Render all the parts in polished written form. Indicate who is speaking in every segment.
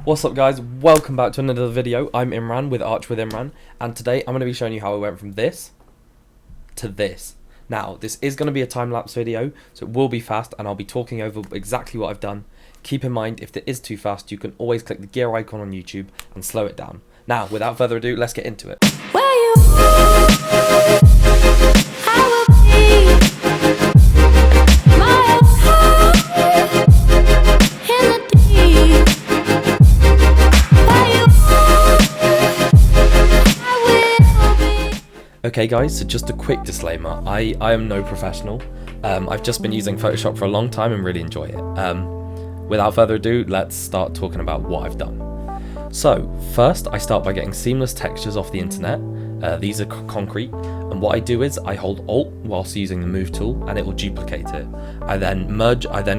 Speaker 1: What's up guys, welcome back to another video. I'm Imran with Arch with Imran, and today I'm going to be showing you how I went from this to this. Now this is going to be a time-lapse video, so it will be fast and I'll be talking over exactly what I've done. Keep in mind, if it is too fast, you can always click the gear icon on YouTube and slow it down. Now without further ado, let's get into it. Okay guys, so just a quick disclaimer, I am no professional. I've just been using Photoshop for a long time and really enjoy it. Without further ado, let's start talking about what I've done. So first I start by getting seamless textures off the internet. These are concrete, and what I do is I hold Alt whilst using the move tool and it will duplicate it. I then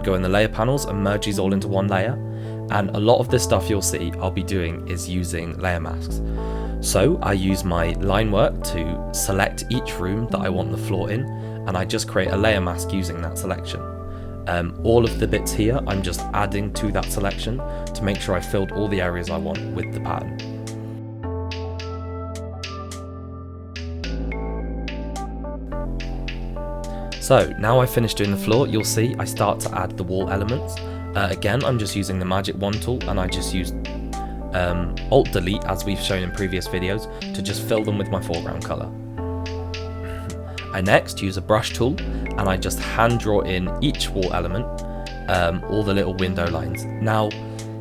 Speaker 1: go in the layer panels and merge these all into one layer, and a lot of this stuff you'll see I'll be doing is using layer masks. So I use my line work to select each room that I want the floor in, and I just create a layer mask using that selection. All of the bits here I'm just adding to that selection to make sure I filled all the areas I want with the pattern. So now I've finished doing the floor, you'll see I start to add the wall elements. Again, I'm just using the magic wand tool, and I just use Alt Delete, as we've shown in previous videos, to just fill them with my foreground colour. I next use a brush tool and I just hand draw in each wall element, all the little window lines. Now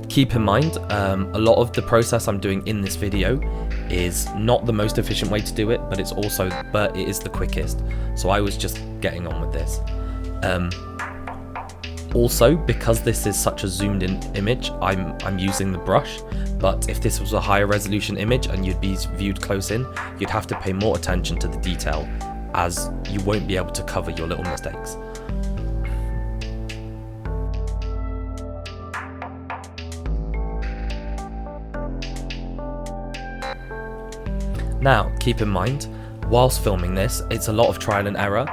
Speaker 1: keep in mind, a lot of the process I'm doing in this video is not the most efficient way to do it, but it is the quickest, so I was just getting on with this. Also, because this is such a zoomed in image, I'm using the brush, but if this was a higher resolution image and you'd be viewed close in, you'd have to pay more attention to the detail, as you won't be able to cover your little mistakes. Now, keep in mind, whilst filming this, it's a lot of trial and error.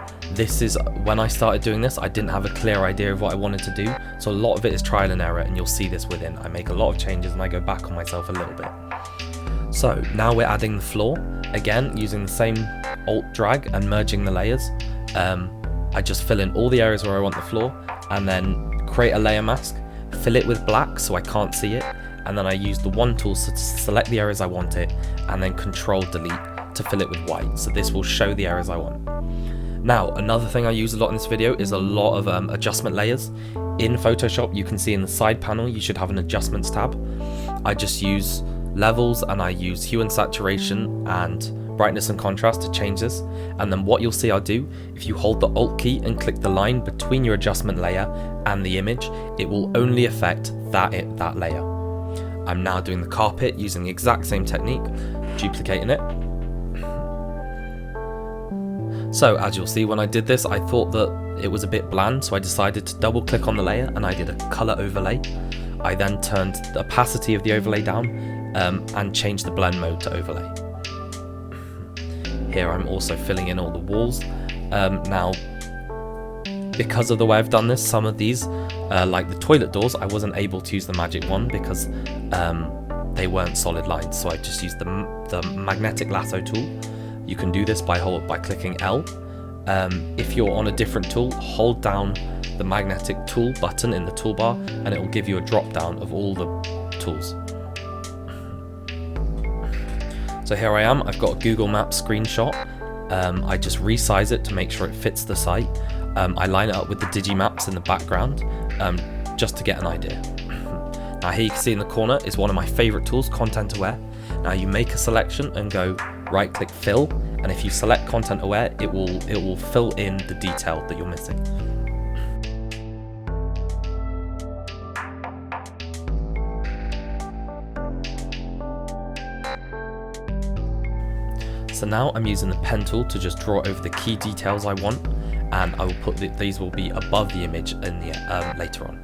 Speaker 1: When I started doing this, I didn't have a clear idea of what I wanted to do, so a lot of it is trial and error, and you'll see this within. I make a lot of changes and I go back on myself a little bit. So now we're adding the floor, again using the same Alt drag and merging the layers. I just fill in all the areas where I want the floor, and then create a layer mask, fill it with black so I can't see it, and then I use the wand tool to select the areas I want it, and then Control Delete to fill it with white, so this will show the areas I want. Now, another thing I use a lot in this video is a lot of adjustment layers. In Photoshop, you can see in the side panel, you should have an adjustments tab. I just use levels, and I use hue and saturation and brightness and contrast to change this. And then what you'll see I'll do, if you hold the Alt key and click the line between your adjustment layer and the image, it will only affect that layer. I'm now doing the carpet using the exact same technique, duplicating it. So as you'll see, when I did this, I thought that it was a bit bland, so I decided to double click on the layer and I did a color overlay. I then turned the opacity of the overlay down and changed the blend mode to overlay. Here I'm also filling in all the walls. Now, because of the way I've done this, some of these, like the toilet doors, I wasn't able to use the magic wand because they weren't solid lines, so I just used the magnetic lasso tool. You can do this by clicking L. If you're on a different tool, hold down the magnetic tool button in the toolbar and it will give you a drop down of all the tools. So here I am, I've got a Google Maps screenshot. I just resize it to make sure it fits the site. I line it up with the Digimaps in the background just to get an idea. Now here you can see in the corner is one of my favorite tools, Content Aware. Now you make a selection and go right click fill, and if you select Content Aware, it will fill in the detail that you're missing. So now I'm using the pen tool to just draw over the key details I want, and I will put these will be above the image in the later on.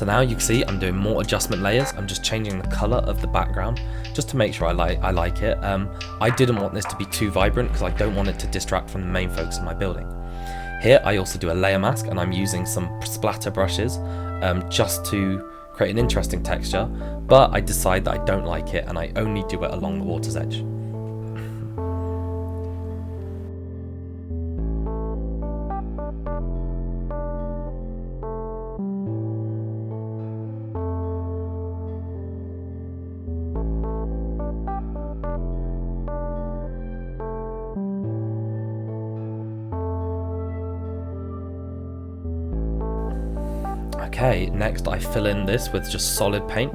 Speaker 1: So now you can see I'm doing more adjustment layers. I'm just changing the color of the background just to make sure I like it. I didn't want this to be too vibrant because I don't want it to distract from the main focus of my building. Here I also do a layer mask, and I'm using some splatter brushes just to create an interesting texture, but I decide that I don't like it and I only do it along the water's edge. Okay, next I fill in this with just solid paint.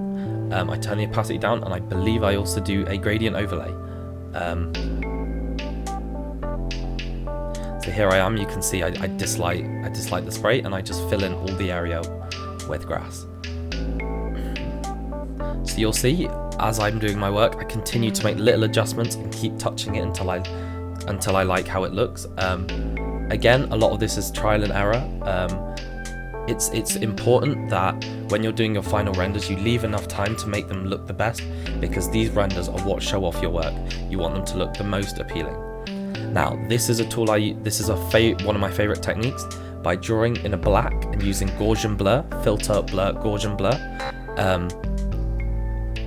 Speaker 1: I turn the opacity down, and I believe I also do a gradient overlay. So here I am, you can see I dislike the spray, and I just fill in all the area with grass. So you'll see, as I'm doing my work, I continue to make little adjustments and keep touching it until I like how it looks. Again, a lot of this is trial and error. It's important that when you're doing your final renders, you leave enough time to make them look the best, because these renders are what show off your work. You want them to look the most appealing. Now, this is a tool this is one of my favorite techniques. By drawing in a black and using Gaussian blur, filter, blur, Gaussian blur,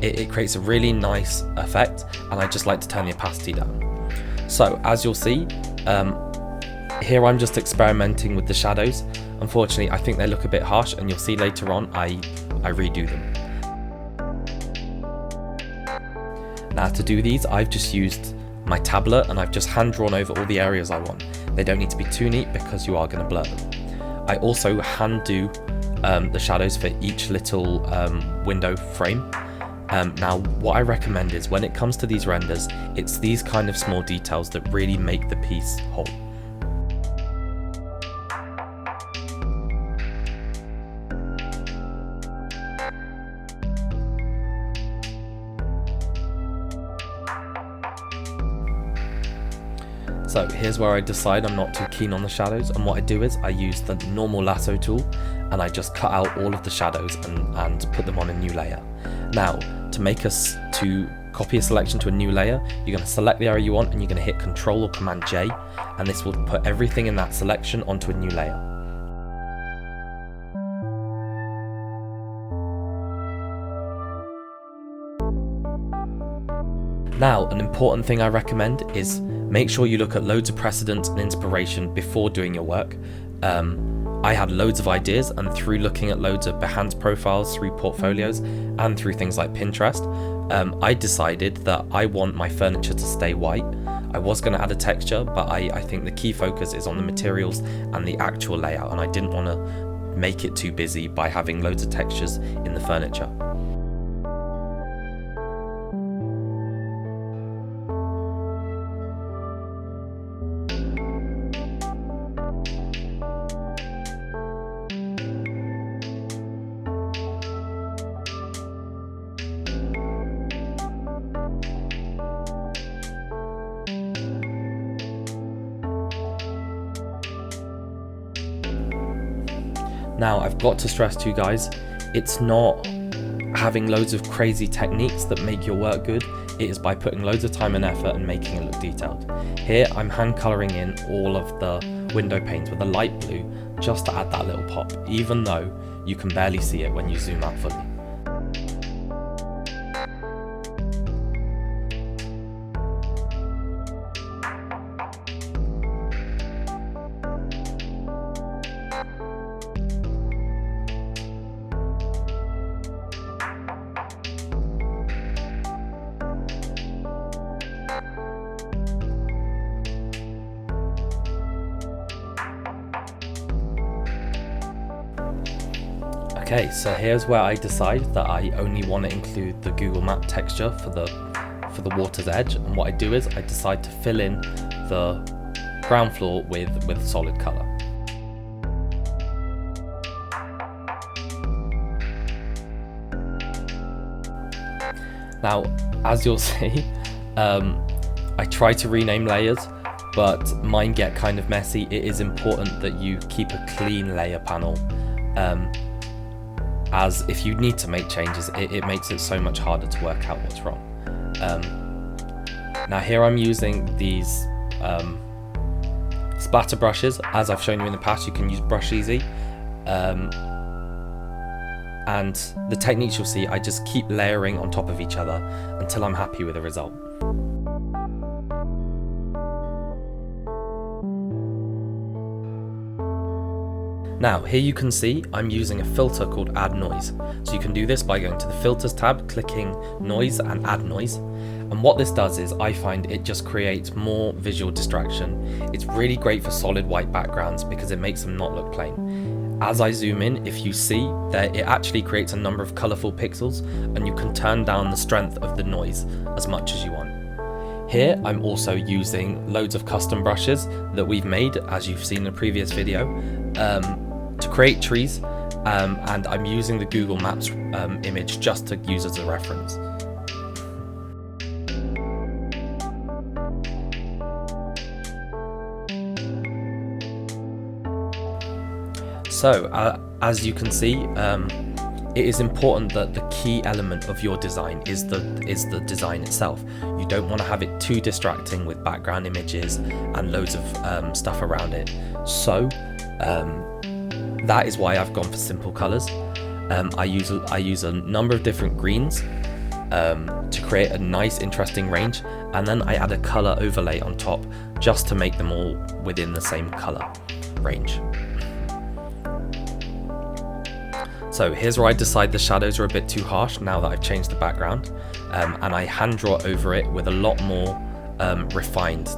Speaker 1: it creates a really nice effect, and I just like to turn the opacity down. So as you'll see, here I'm just experimenting with the shadows. Unfortunately, I think they look a bit harsh, and you'll see later on I redo them. Now to do these, I've just used my tablet and I've just hand drawn over all the areas I want. They don't need to be too neat because you are going to blur them. I also hand do the shadows for each little window frame. Now what I recommend is, when it comes to these renders, it's these kind of small details that really make the piece whole. So here's where I decide I'm not too keen on the shadows, and what I do is I use the normal lasso tool and I just cut out all of the shadows and put them on a new layer. Now to copy a selection to a new layer, you're going to select the area you want and you're going to hit Ctrl or Command J, and this will put everything in that selection onto a new layer. Now, an important thing I recommend is make sure you look at loads of precedents and inspiration before doing your work. I had loads of ideas, and through looking at loads of Behance profiles, through portfolios, and through things like Pinterest, I decided that I want my furniture to stay white. I was going to add a texture, but I think the key focus is on the materials and the actual layout, and I didn't want to make it too busy by having loads of textures in the furniture. Now, I've got to stress to you guys, it's not having loads of crazy techniques that make your work good. It is by putting loads of time and effort and making it look detailed. Here, I'm hand colouring in all of the window panes with a light blue just to add that little pop, even though you can barely see it when you zoom out fully. Okay, so here's where I decide that I only want to include the Google Map texture for the water's edge, and what I do is I decide to fill in the ground floor with solid colour. Now, as you'll see, I try to rename layers, but mine get kind of messy. It is important that you keep a clean layer panel. as if you need to make changes, it makes it so much harder to work out what's wrong. Now here I'm using these splatter brushes. As I've shown you in the past, you can use Brush Easy. And the techniques you'll see, I just keep layering on top of each other until I'm happy with the result. Now here you can see I'm using a filter called Add Noise. So you can do this by going to the Filters tab, clicking Noise and Add Noise. And what this does is I find it just creates more visual distraction. It's really great for solid white backgrounds because it makes them not look plain. As I zoom in, if you see that it actually creates a number of colourful pixels, and you can turn down the strength of the noise as much as you want. Here I'm also using loads of custom brushes that we've made, as you've seen in the previous video, to create trees, and I'm using the Google Maps image just to use as a reference. So, as you can see, it is important that the key element of your design is the design itself. You don't want to have it too distracting with background images and loads of stuff around it. So, that is why I've gone for simple colours. I use a number of different greens to create a nice, interesting range, and then I add a colour overlay on top just to make them all within the same colour range. So here's where I decide the shadows are a bit too harsh now that I've changed the background, and I hand draw over it with a lot more refined.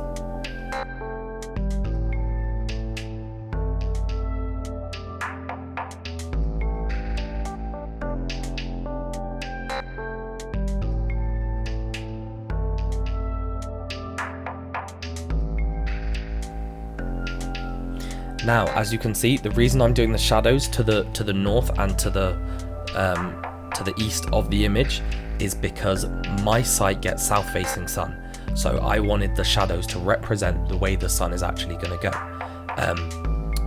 Speaker 1: Now, as you can see, the reason I'm doing the shadows to the north and to the east of the image is because my site gets south-facing sun. So I wanted the shadows to represent the way the sun is actually going to go.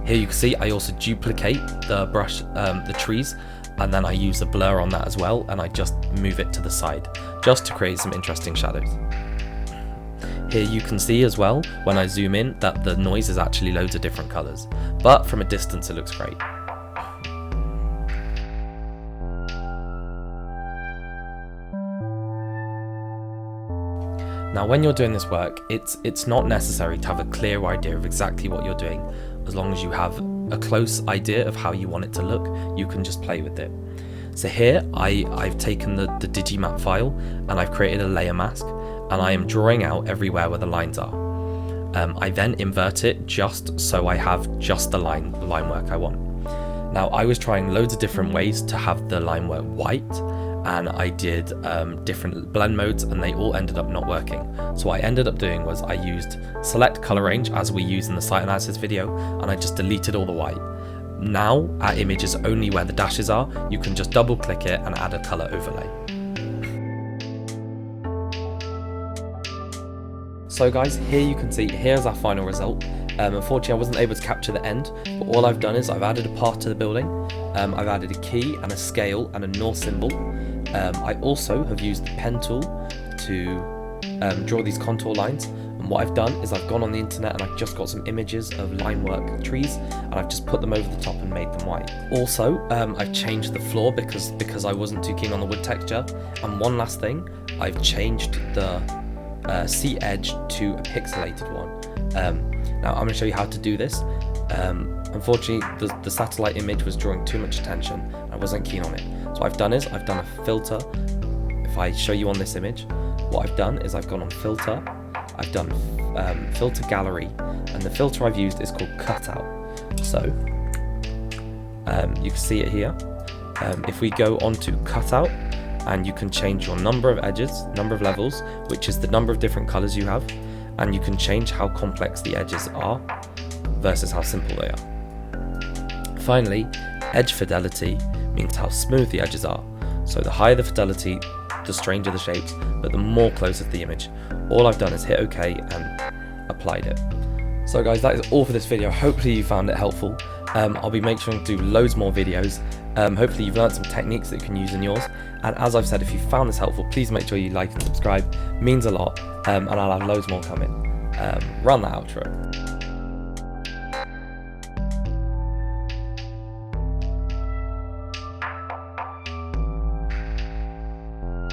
Speaker 1: Here you can see I also duplicate the brush, the trees, and then I use the blur on that as well, and I just move it to the side just to create some interesting shadows. Here you can see as well, when I zoom in, that the noise is actually loads of different colours, but from a distance it looks great. Now when you're doing this work, it's not necessary to have a clear idea of exactly what you're doing. As long as you have a close idea of how you want it to look, you can just play with it. So here I've taken the digimap file and I've created a layer mask, and I am drawing out everywhere where the lines are. I then invert it just so I have just the line work I want. Now I was trying loads of different ways to have the line work white, and I did different blend modes, and they all ended up not working. So what I ended up doing was I used select color range as we use in the site analysis video, and I just deleted all the white. Now our image is only where the dashes are. You can just double click it and add a color overlay. So guys, here you can see, here's our final result. Unfortunately I wasn't able to capture the end, but all I've done is I've added a path to the building, I've added a key and a scale and a north symbol. I also have used the pen tool to draw these contour lines, and what I've done is I've gone on the internet and I've just got some images of line work trees, and I've just put them over the top and made them white. Also, I've changed the floor because I wasn't too keen on the wood texture. And one last thing, I've changed the sea edge to a pixelated one. Now I'm going to show you how to do this. Unfortunately the satellite image was drawing too much attention. I wasn't keen on it. So what I've done is I've done a filter. If I show you on this image, what I've done is I've gone on filter, I've done filter gallery, and the filter I've used is called cutout. So you can see it here. If we go on to cutout, and you can change your number of edges, number of levels, which is the number of different colors you have, and you can change how complex the edges are versus how simple they are. Finally, edge fidelity means how smooth the edges are. So the higher the fidelity, the stranger the shapes, but the more closer to the image. All I've done is hit OK and applied it. So guys, that is all for this video. Hopefully you found it helpful. I'll be making sure to do loads more videos. Hopefully you've learned some techniques that you can use in yours, and as I've said, if you found this helpful, please make sure you like and subscribe. It means a lot, and I'll have loads more coming. Run that outro.